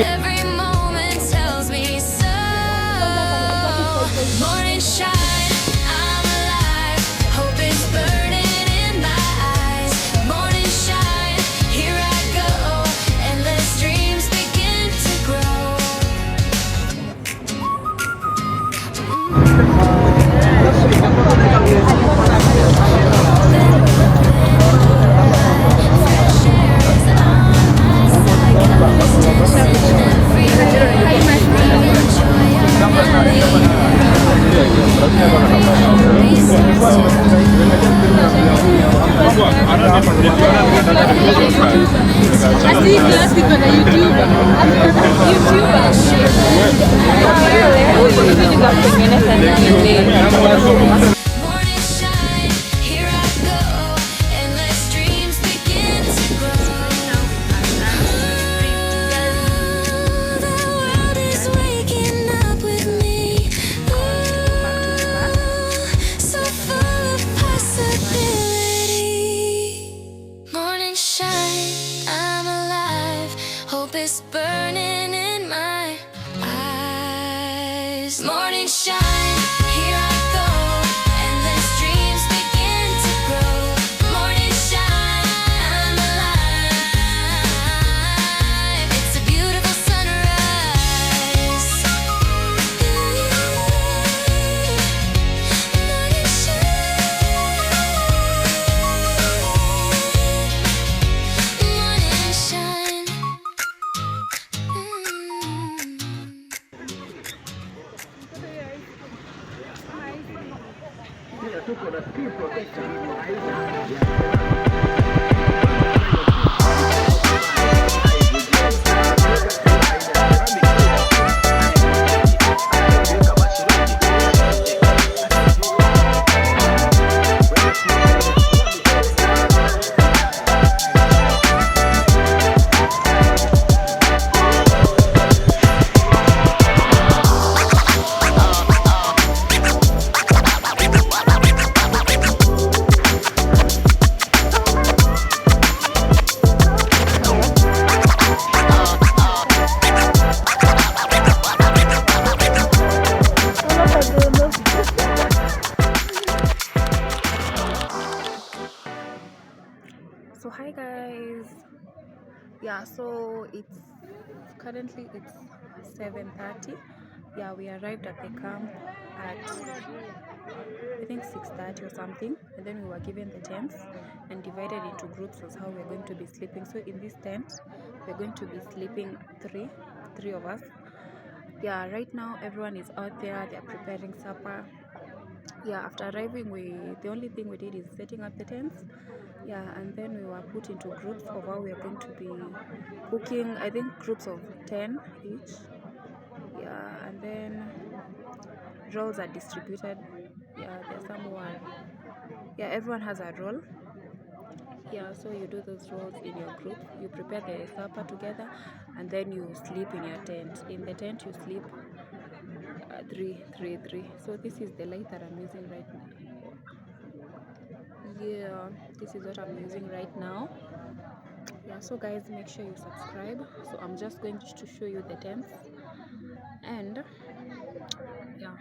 Every moment tells me so. Morning shine, I'm alive. Hope is burning in my eyes. Morning shine, here I go. Endless dreams begin to grow. Fresh air is on my side. Every day, enjoy our morning shine, here I go. Endless dreams begin to grow. The world is waking up with me. So full of possibility. Morning shine, I'm alive. Hope is burning in my eyes. Morning shine, here I go. Endless dreams begin to grow. Morning shine, I'm alive. It's a beautiful sunrise. Morning shine. So hi guys, yeah, so currently it's 7:30. Yeah, we arrived at the camp at I think 6:30 or something, and then we were given the tents and divided into groups as how we're going to be sleeping. So in this tent we're going to be sleeping three of us, Yeah, right now everyone is out there, they're preparing supper. Yeah, after arriving, the only thing we did is setting up the tents. Yeah, and then we were put into groups of how we are going to be cooking. I think groups of 10 each. Yeah, and then roles are distributed. Yeah, there's some who are, yeah, everyone has a role. Yeah, so you do those roles in your group. You prepare the supper together, and then you sleep in your tent. In the tent, you sleep three. So this is the light that I'm using right now. Yeah, this is what I'm using right now. Yeah, so guys, make sure you subscribe. So I'm just going to show you the tents, and yeah.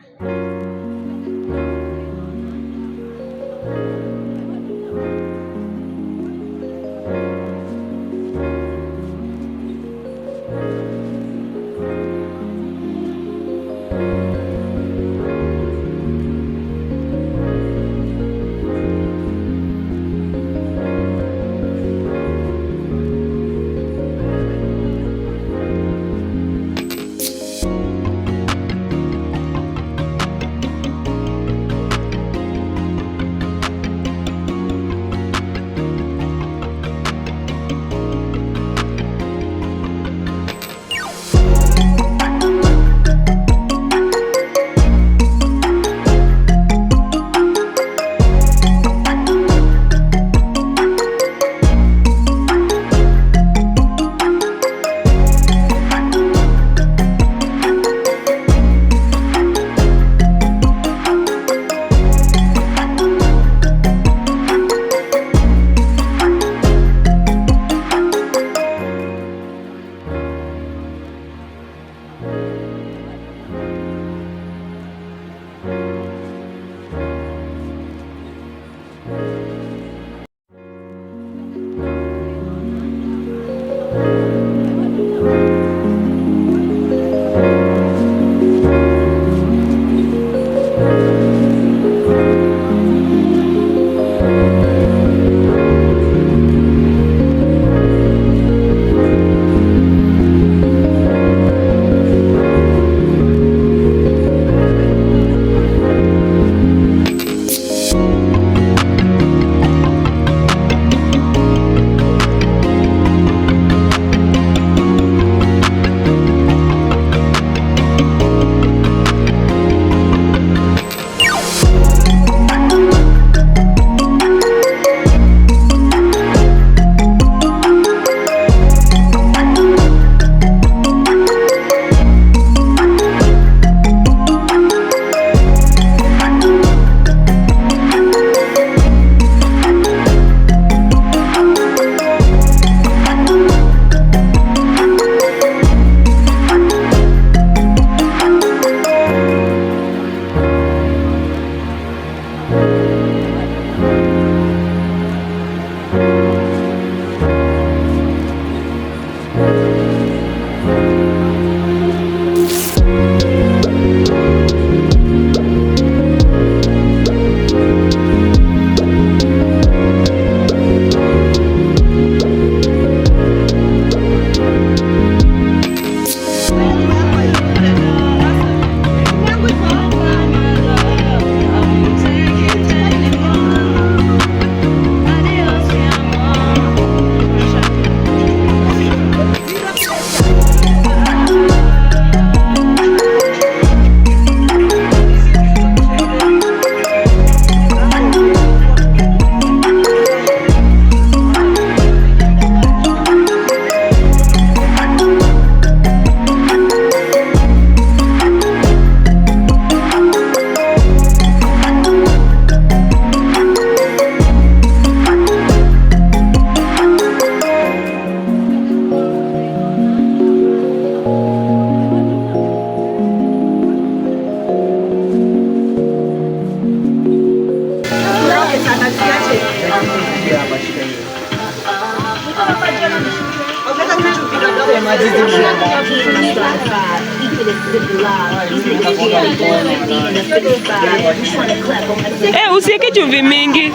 Usiweke chumvi mingi.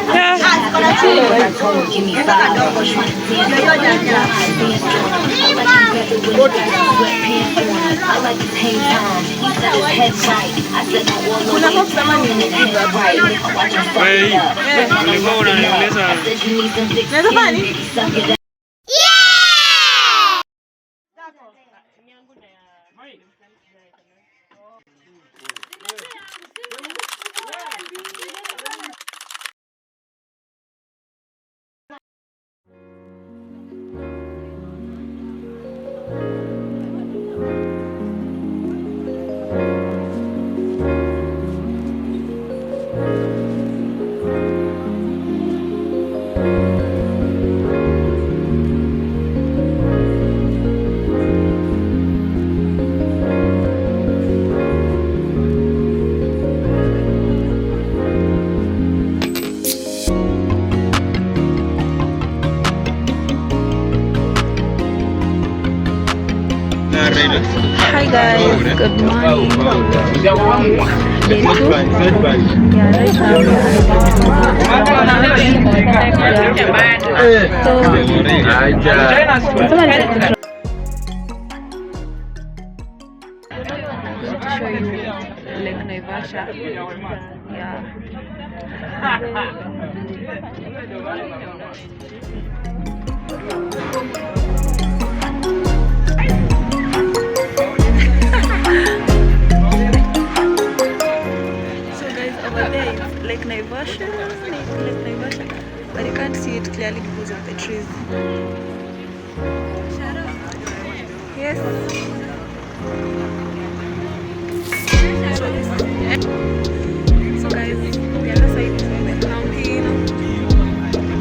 Hi guys, good morning. Day 2. Yeah, right now we are going to show you Lake Naivasha. Yeah. Over there is Lake Naivasha, but you can't see it clearly because of the trees. Yes. So guys, the other side is the mountain.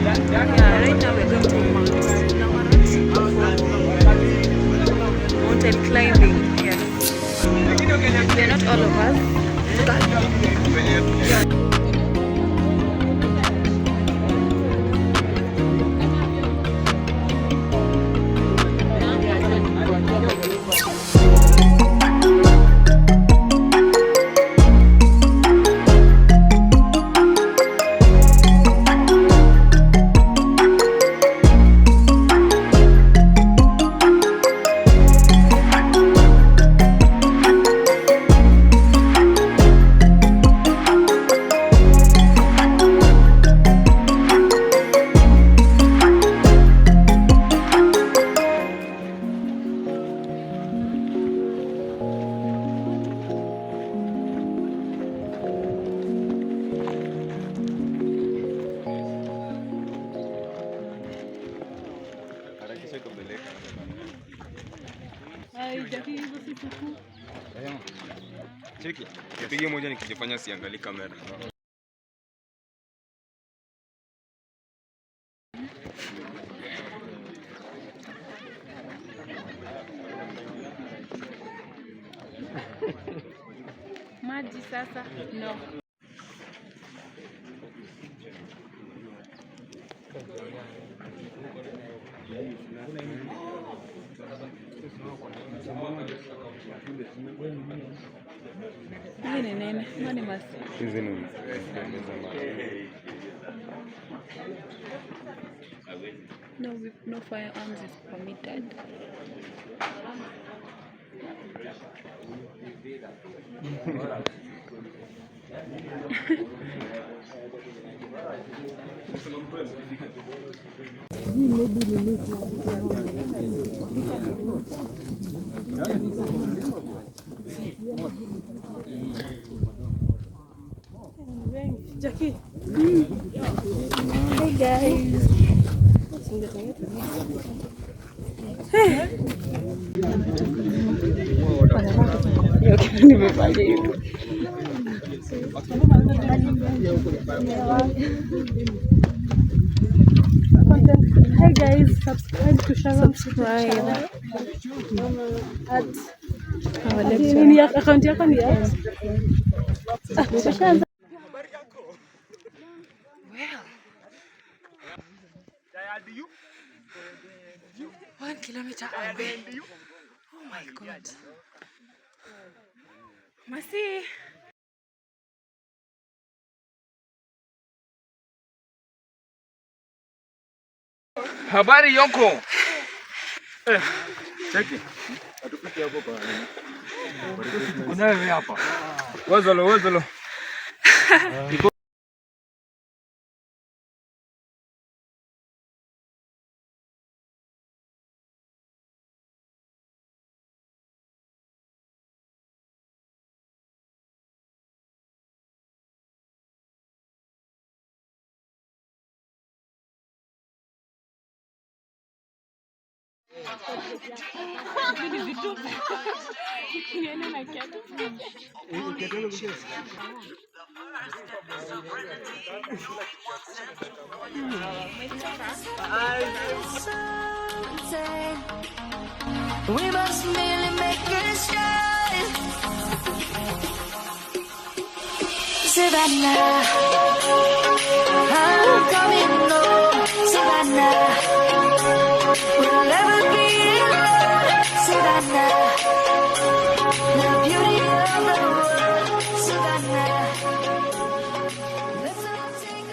Yeah, right now we're going to Mount Longonot for mountain climbing. Yes. They're not all of us, but cheki, nipige moja nikijifanya siangalii kamera. maji sasa no. Hizi ni nini? Nani masi? Hizi ni no firearms is permitted. Jackie. Hey guys. Hi guys, subscribe to Sharon. Subscribe at our account yako ni at. Well, 1 kilometer away. Oh my god. Masi. Habari Yoko. Cheki. Atupite hapo kwa nini? Kuna wewe hapa. Wazalo. We must merely make it shine. Savannah, I'm coming home. Savannah, we'll never be alone. Savannah, the beauty of the world. Savannah, let's all take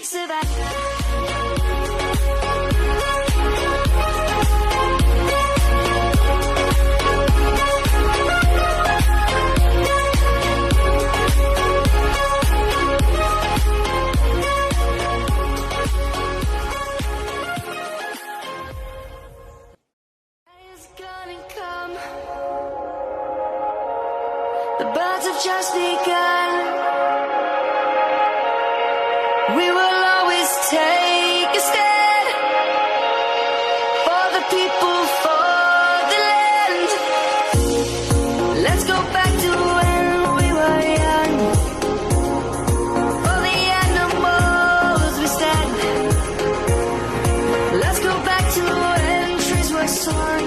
a Savannah. The birds have just begun. We will always take a stand for the people, for the land. Let's go back to when we were young. For the animals we stand. Let's go back to when trees were sown.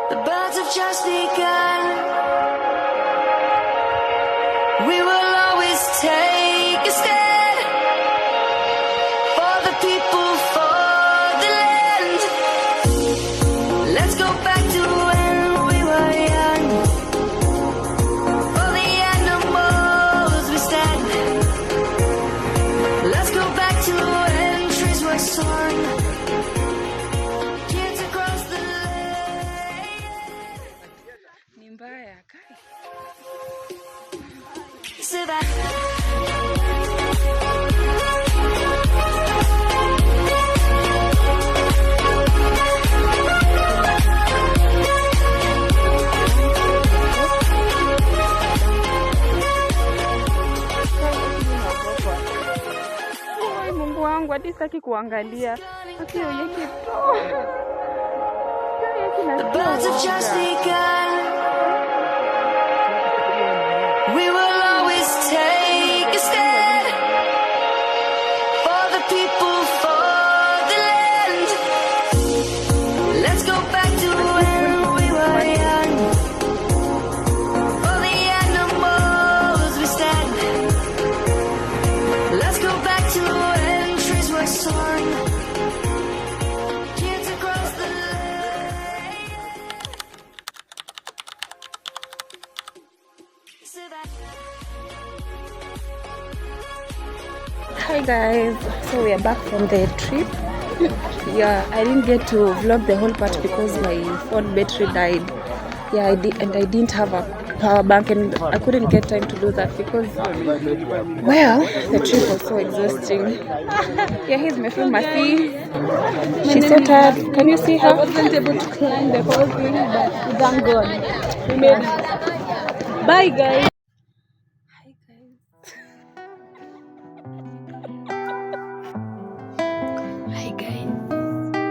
The birds have just begun. We will always take a stand for the people, for the land. Let's go back to when we were young. For the animals we stand. Let's go back to when trees were sown. Mungu wangu, hadi sitaki kuangalia. Sio yake to. The birds have just begun. We will always take a stand for the people, for the land. Let's go back to when we were young. For the animals we stand. Let's go back to when trees were sown. Kids across the lake. Hi guys, so we are back from the trip. Yeah, I didn't get to vlog the whole part because my phone battery died. Yeah, I didn't have a power bank and I couldn't get time to do that because, well, the trip was so exhausting. Yeah, here's my friend Masi. She's so tired. Can you see her? I wasn't able to climb the whole thing, but thank God we made it. Bye guys. Hi guys. Hi guys.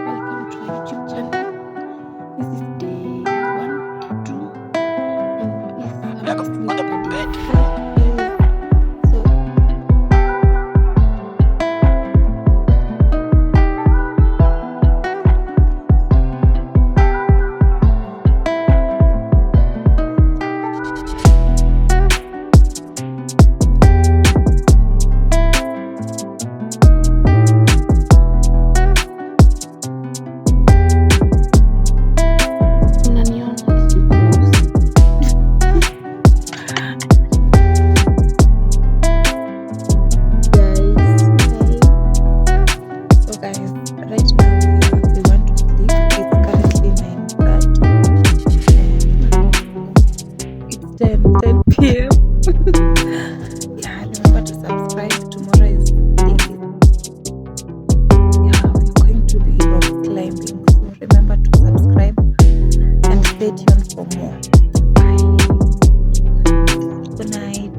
subscribe, and stay tuned for more. Bye. Good night.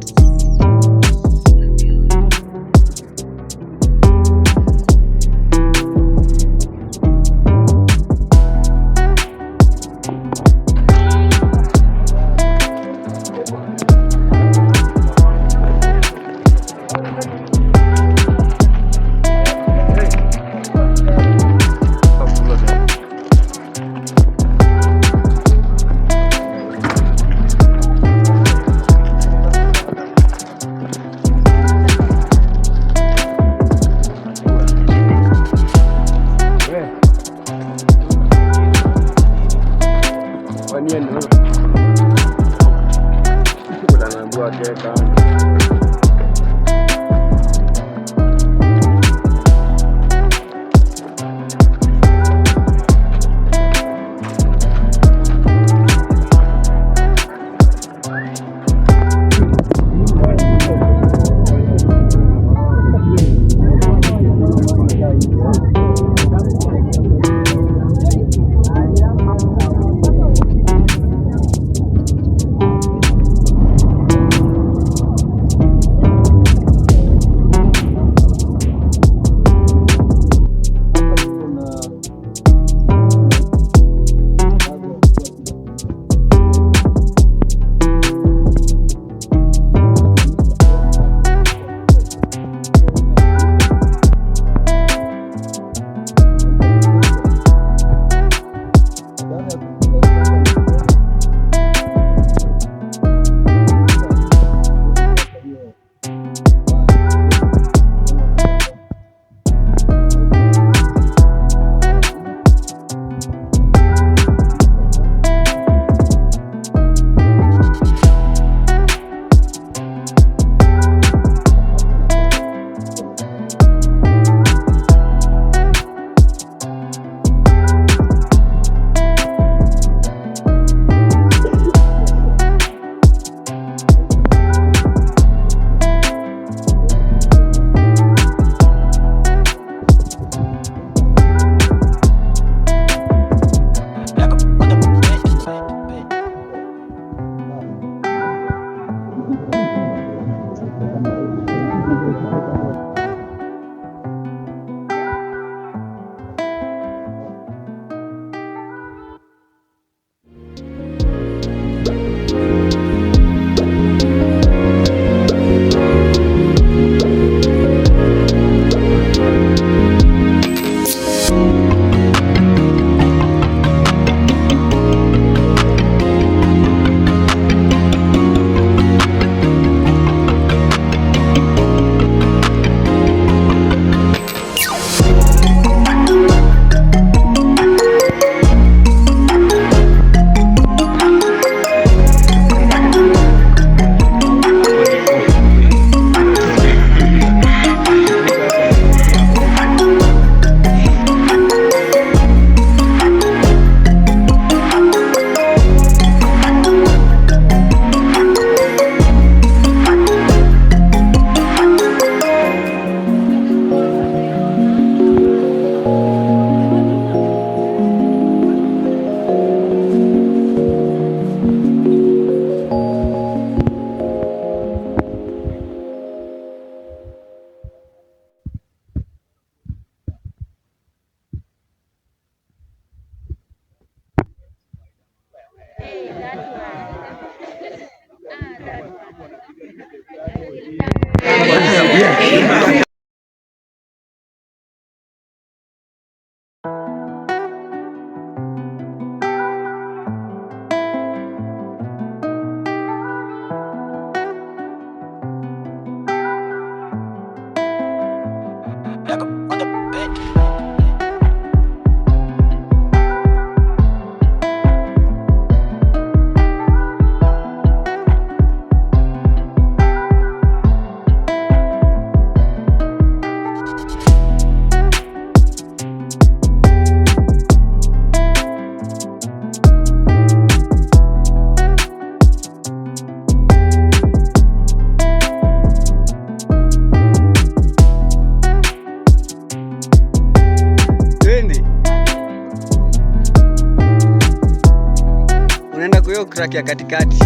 Tunaenda kwa hiyo crack ya katikati.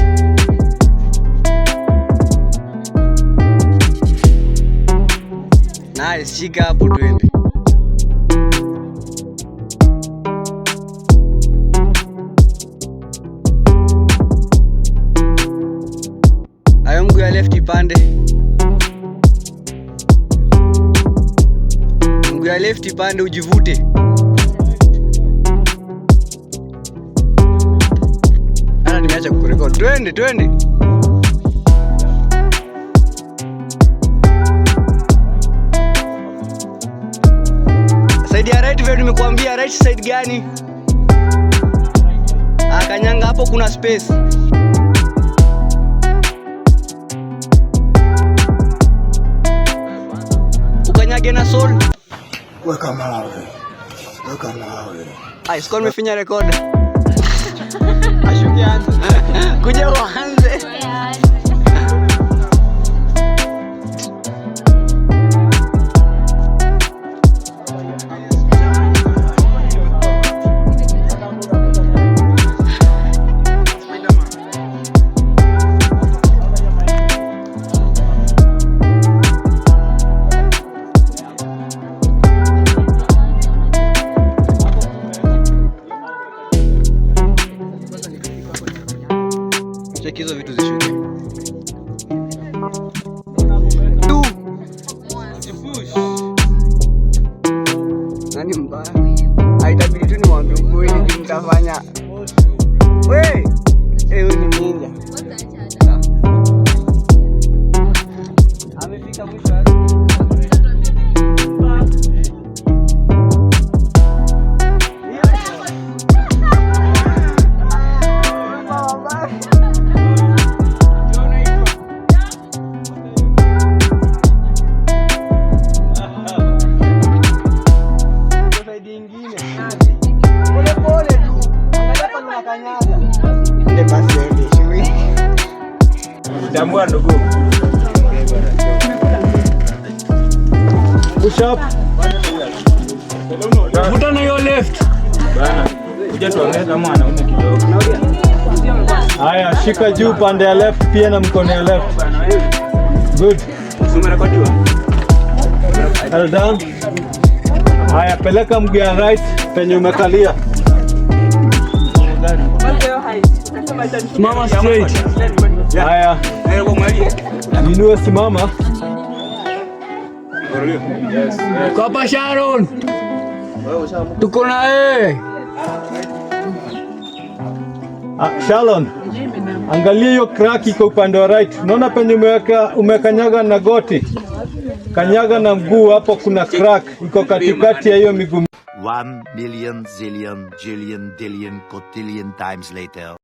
Nice, shika hapo twende. Hayo mguu ya left ipande. Mguu ya left ipande ujivute. Ana nimeacha kurekodi. Twende. Side ya right vile nimekuambia, right side gani? Kanyanga hapo kuna space. Ukanyage na soul. Weka mawe. Ai, siko nimefinya record. Ashuke anze. Kuja uanze. Cheki hizo vitu zishuke. Nani mbaya? Haitabidi tu nimwambie ukweli mtafanya. We! Huyu ni ninja. Amefika mwisho wake. Tambua ndugu. Push up. Vuta na hiyo left. Bana. Kuja tuongee kama mwanaume kidogo. Haya, shika juu pande ya left pia na mkono ya left. Good. Umerekodiwa? Hold down. Haya, peleka mguu ya right penye umekalia. Simama straight. Haya. Ninue simama. Kapa Sharon. Tuko na yeye. Sharon. Angalia hiyo crack iko upande wa right. Unaona penye umekanyaga na goti. Kanyaga na mguu hapo kuna crack iko katikati ya hiyo miguu. 1 million zillion jillion dillion cotillion times later.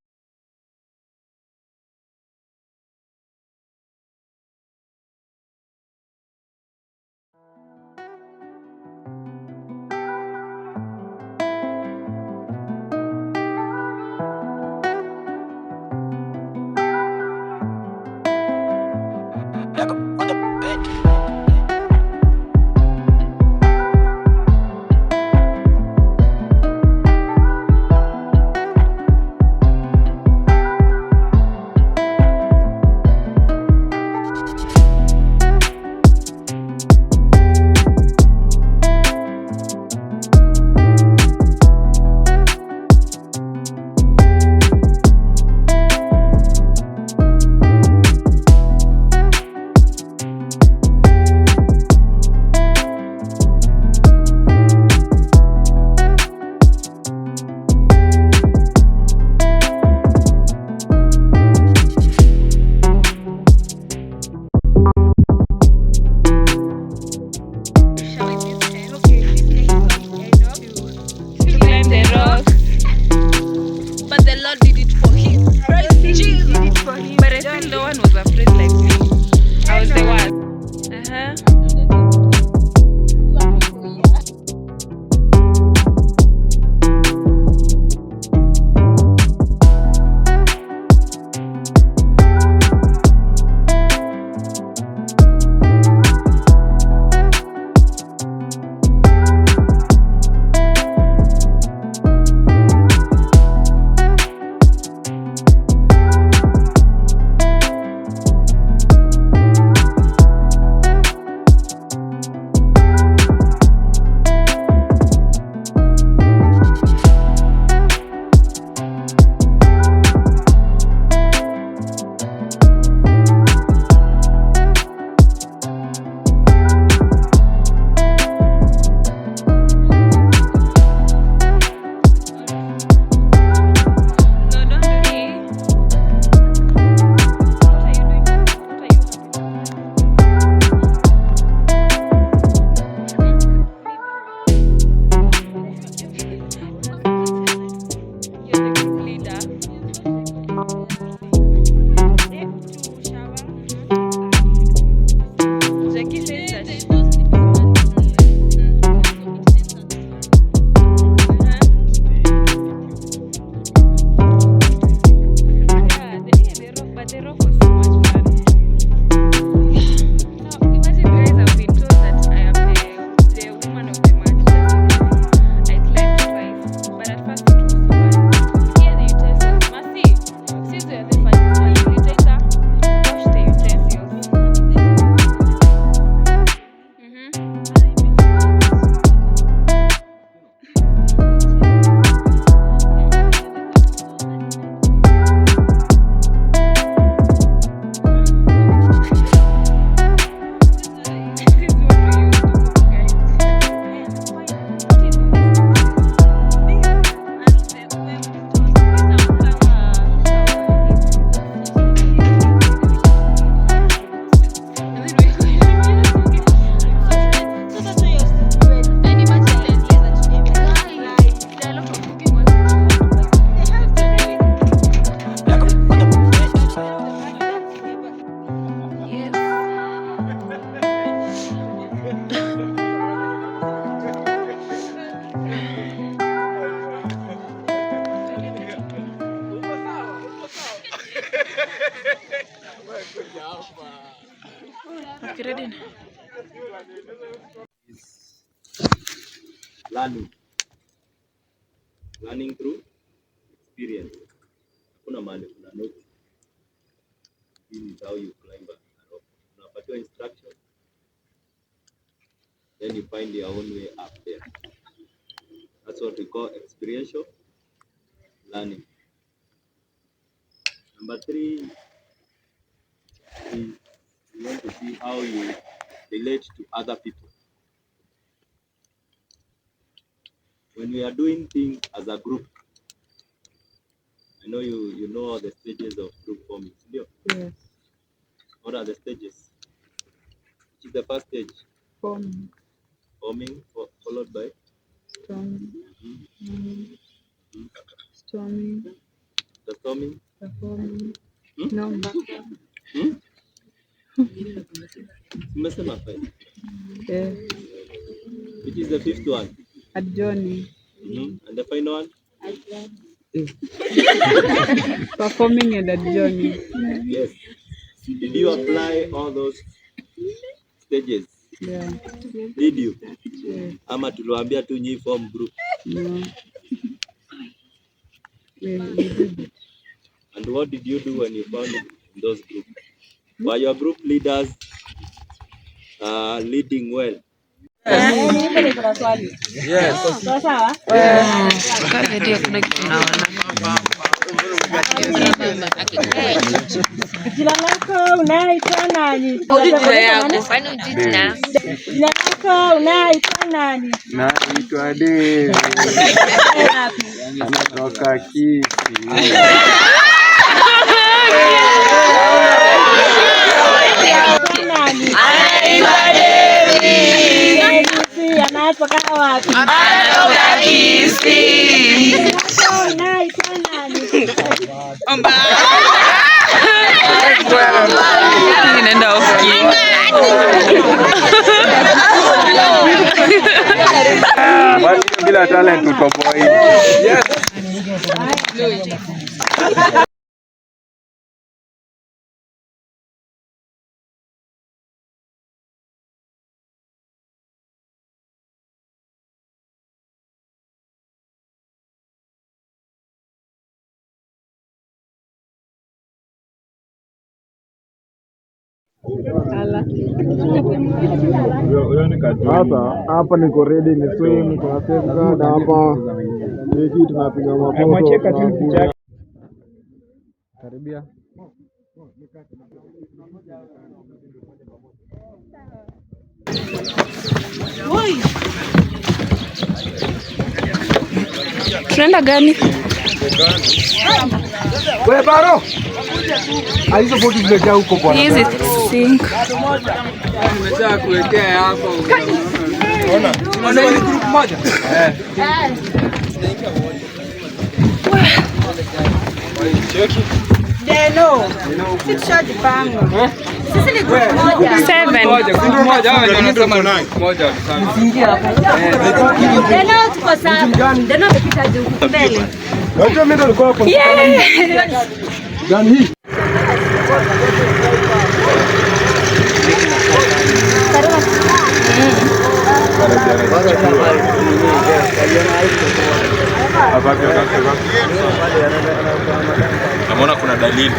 Okay, ready? Learning through experience. Kuna mahali kuna note. This is how you climb a rope. Unapatiwa instruction, then you find your own way up there. That's what we call experiential learning. Number 3 is you want to see how you relate to other people. When we are doing things as a group, I know you know all the stages of group forming. Yes. What are the stages? Which is the first stage? Forming, followed by? Storming. Storming. The storming? Performing. Number. Umesema 5? Yes. Which is the 5th one? Adjourning. And the final one? Performing and adjourning. Yes. Did you apply all those stages? Yeah. Did you? Yeah. Ama tuliwaambia tu nyi form group? No. We did it. And what did you do when you found in those groups? Were your group leaders leading well? Yes. Sawa? Video kuna kitu naona. Jina lako unaitwa nani? Jina yako. Fanya jina. Jina lako unaitwa nani? Naitwa David. Natoka Kisii. Anatoka wapi? Anatoka Kisii. Unaitwa nani? Omba. Ninaenda off-key. Bila talent uko boy. Yes. Sasa hapa niko ready ni swim, kuna safeguard hapa. Hiki tunapiga mafoto. Karibia. Tunaenda gani? Wewe baro. Hizo bodi zimejaa huko bwana. Hizi sink. Nimesha kuwekea hapo. Unaona? Unaona hii group moja? Deno. Sitashajipanga. Sisi ni group moja. 7. Group moja hao wanasema moja. Deno tuko sawa. Deno amepita juu mbele. Unajua mimi ndo nilikuwa hapo. Gani hii? Naona kuna dalili.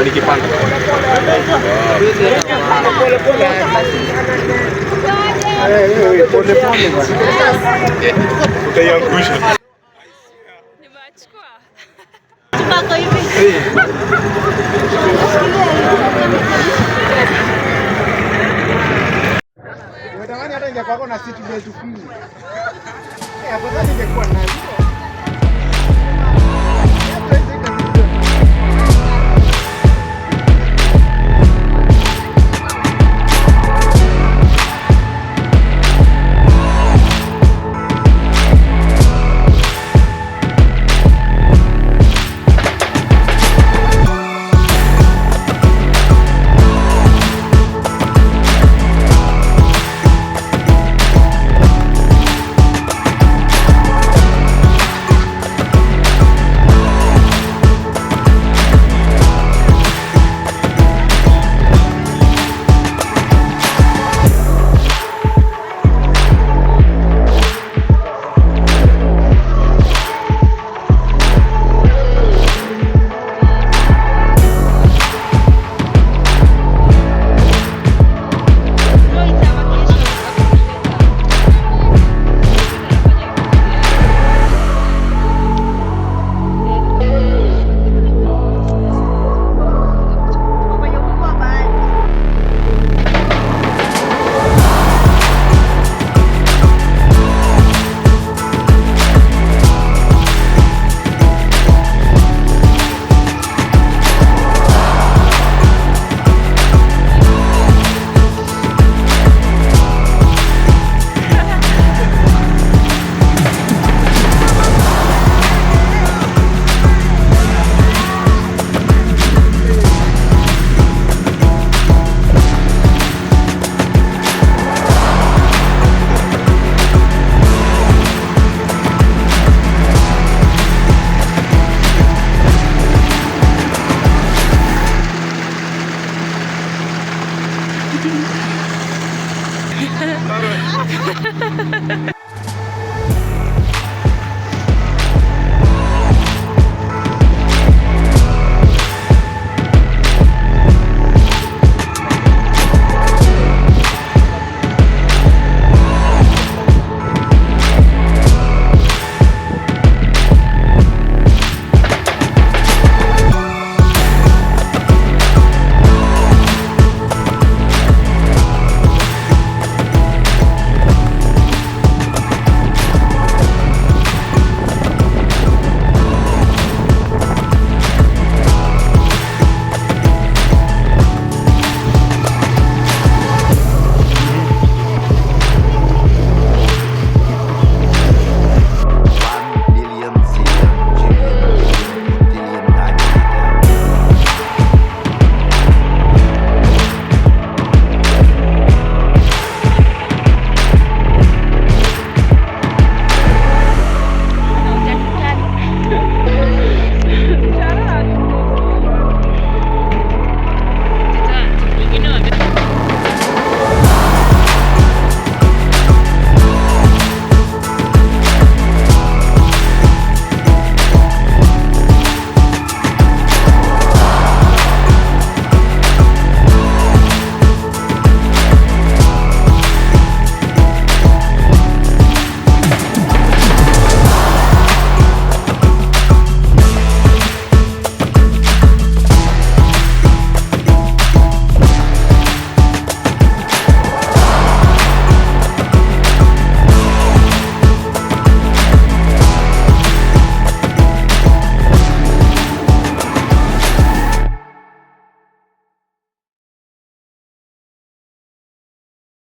Nikipanda. Utaiangusha. Nimechukua. Tupako hivi. Unadanganya hata ingekuwa na seat belt free. Hapo sasa ingekuwa